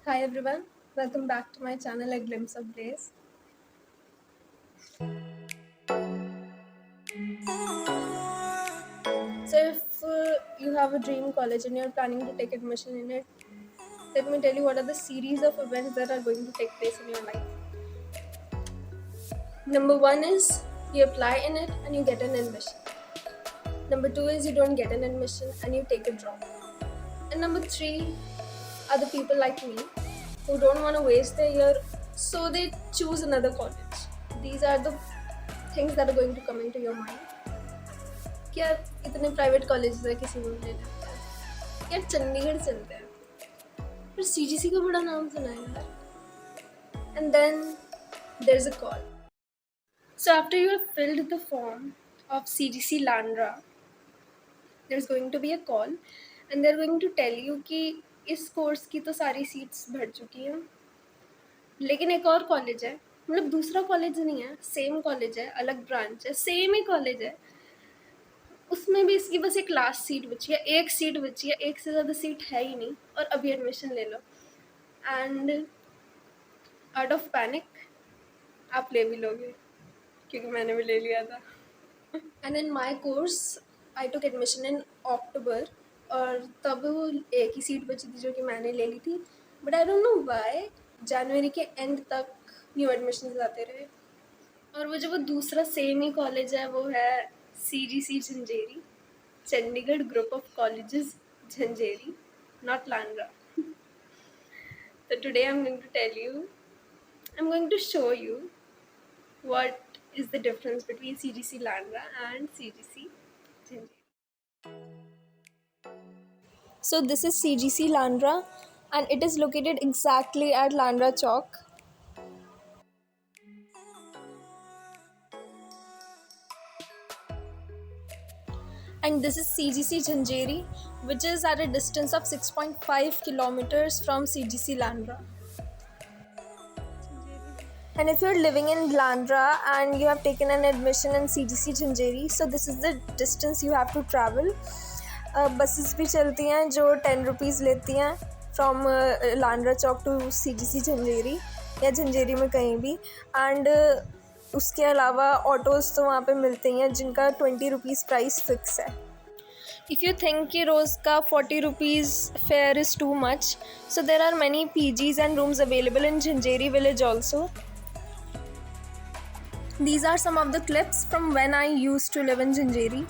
Hi everyone, welcome back to my channel A Glimpse of Days. So if you have a dream college and you're planning to take admission in it, let me tell you what are the series of events that are going to take place in your life. Number one is you apply in it and you get an admission. Number two is you don't get an admission and you take a drop. And number three are the people like me who don't want to waste their year, so they choose another college. These are the things that are going to come into your mind. क्या इतने private college है, किसी में ले लेते हैं यार, चंडीगढ़ चलते हैं, पर सीजीसी का बड़ा नाम सुना है यार. And then there is a call. So after you have filled the form of CGC Landran, there is going to be a call and they are going to tell you कि इस कोर्स की तो सारी सीट्स भर चुकी हैं, लेकिन एक और कॉलेज है, मतलब दूसरा कॉलेज नहीं है, सेम कॉलेज है, अलग ब्रांच है, सेम ही कॉलेज है, उसमें भी इसकी बस एक लास्ट सीट बची है, एक सीट बची है, एक से ज़्यादा सीट है ही नहीं, और अभी एडमिशन ले लो. एंड आउट ऑफ पैनिक आप ले भी लोगे, क्योंकि मैंने भी ले लिया था. And in my course I took admission in October, और तब वो एक ही सीट बची थी जो कि मैंने ले ली थी. But I don't know why जनवरी के एंड तक न्यू एडमिशन आते रहे. और वो जो वो दूसरा सेम ही कॉलेज है वो है CGC Jhanjeri, Chandigarh group of colleges Jhanjeri, not Landra. So today I'm going to show you what is the difference between CGC Landra and CGC Jhanjeri. So this is CGC Landra and it is located exactly at Landra Chowk. And this is CGC Jhanjeri, which is at a distance of 6.5 kilometers from CGC Landra. And if you're living in Landra and you have taken an admission in CGC Jhanjeri, so this is the distance you have to travel. Buses भी चलती हैं जो 10 rupees लेती हैं from Landran chowk to CGC Jhanjeri या झंझेरी में कहीं भी. एंड उसके अलावा ऑटोज़ तो वहाँ पे मिलते ही हैं जिनका 20 रुपीज़ प्राइस फिक्स है. इफ़ यू थिंक कि रोज़ का 40 rupees fare is too much, so there are many PGs and rooms available in Jhanjeri village also. These are some of the clips from when I used to live in Jhanjeri.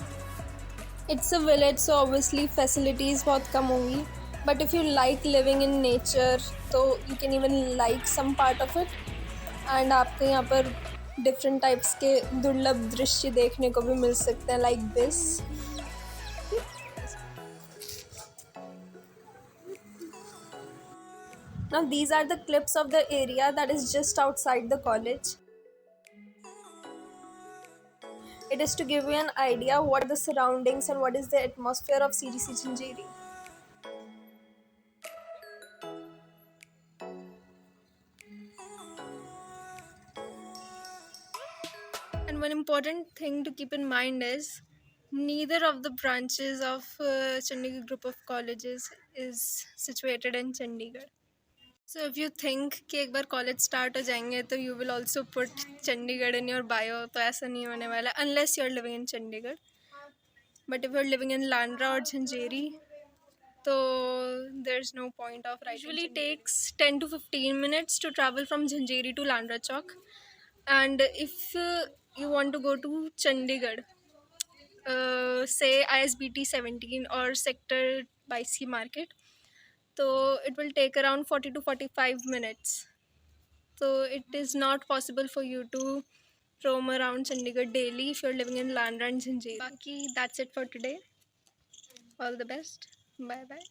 It's a village, so obviously facilities बहुत कम होंगी, but if you like living in nature, तो you can even like some part of it. And आपको यहाँ पर different types के दुर्लभ दृश्य देखने को भी मिल सकते हैं, like this. Now these are the clips of the area that is just outside the college. It is to give you an idea what are the surroundings and what is the atmosphere of CGC Jhanjeri. And one important thing to keep in mind is neither of the branches of Chandigarh group of colleges is situated in Chandigarh. So if you think कि एक बार college start हो जाएंगे तो you will also put Chandigarh in your bio, तो ऐसा नहीं होने वाला unless you are living in Chandigarh. But if you are living in Landra or Jhanjeri, so there's no point of writing. Usually takes 10 to 15 minutes to travel from Jhanjeri to Landra Chowk. And if you want to go to Chandigarh, say ISBT 17 or sector Baisi market, so it will take around 40 to 45 minutes. So it is not possible for you to roam around Chandigarh daily if you're living in Landra and Jhanjeri. Baki, that's it for today. All the best. Bye bye.